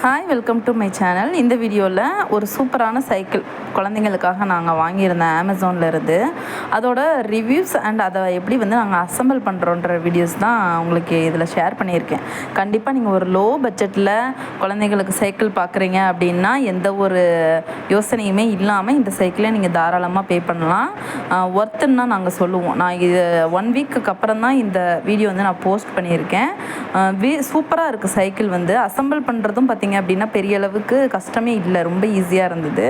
Hi, welcome to my channel. இந்த வீடியோவில் ஒரு சூப்பரான சைக்கிள் குழந்தைங்களுக்காக நாங்கள் வாங்கியிருந்தேன் அமேசானில் இருந்து. அதோட ரிவ்யூஸ் அண்ட் அதை எப்படி நாங்கள் அசம்பிள் பண்ணுறோன்ற வீடியோஸ் தான் உங்களுக்கு இதில் ஷேர் பண்ணியிருக்கேன். கண்டிப்பாக நீங்கள் ஒரு லோ பட்ஜெட்டில் குழந்தைங்களுக்கு சைக்கிள் பார்க்குறீங்க அப்படின்னா எந்த ஒரு யோசனையுமே இல்லாமல் இந்த சைக்கிளை நீங்கள் தாராளமாக பே பண்ணலாம். ஒர்த்துன்னு தான் நாங்கள் சொல்லுவோம். நான் இது 1 வீக்குக்கு அப்புறம் தான் இந்த வீடியோ நான் போஸ்ட் பண்ணியிருக்கேன். சூப்பராக இருக்குது சைக்கிள். அசம்பிள் பண்ணுறதும் பார்த்திங்க அப்படின்னா பெரிய அளவுக்கு கஷ்டமே இல்லை, ரொம்ப ஈஸியாக இருந்தது.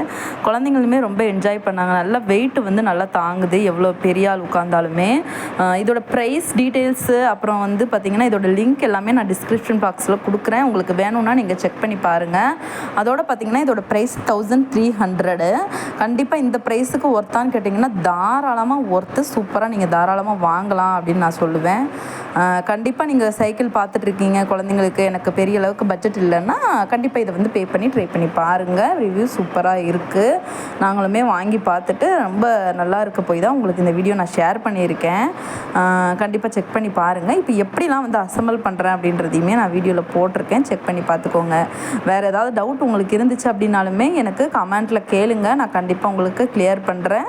குழந்தைங்களுமே ரொம்ப என்ஜாய் பண்ணாங்க. நல்லா வெயிட் நல்லா தாங்குது, எவ்வளோ பெரிய ஆள் உட்காந்தாலுமே. இதோட ப்ரைஸ் டீட்டெயில்ஸு அப்புறம் பார்த்திங்கன்னா இதோட லிங்க் எல்லாமே நான் டிஸ்கிரிப்ஷன் பாக்ஸில் கொடுக்குறேன். உங்களுக்கு வேணும்னா நீங்கள் செக் பண்ணி பாருங்கள். அதோட பார்த்திங்கன்னா இதோட ப்ரைஸ் 1300. கண்டிப்பாக இந்த ப்ரைஸுக்கு ஒர்த்தான்னு கேட்டிங்கன்னா தாராளமாக ஒர்த்து. சூப்பராக நீங்கள் தாராளமாக வாங்கலாம் அப்படின்னு நான் சொல்லுவேன். கண்டிப்பாக நீங்கள் சைக்கிள் பார்த்துட்ருக்கீங்க, குழந்தைங்களுக்கு எனக்கு பெரிய அளவுக்கு பட்ஜெட் இல்லைன்னா கண்டிப்பாக இதை பே பண்ணி ட்ரை பண்ணி பாருங்கள். ரிவ்யூ சூப்பராக இருக்குது. நாங்களுமே வாங்கி பார்த்துட்டு ரொம்ப நல்லா இருக்க போய் தான் உங்களுக்கு இந்த வீடியோ நான் ஷேர் பண்ணியிருக்கேன். கண்டிப்பாக செக் பண்ணி பாருங்கள். இப்போ எப்படிலாம் அசம்பிள் பண்ணுறேன் அப்படின்றதையுமே நான் வீடியோவில் போட்டிருக்கேன், செக் பண்ணி பார்த்துக்கோங்க. வேறு ஏதாவது டவுட் உங்களுக்கு இருந்துச்சு அப்படின்னாலுமே எனக்கு கமெண்ட்டில் கேளுங்க, நான் கண்டிப்பாக உங்களுக்கு கிளியர் பண்ணுறேன்.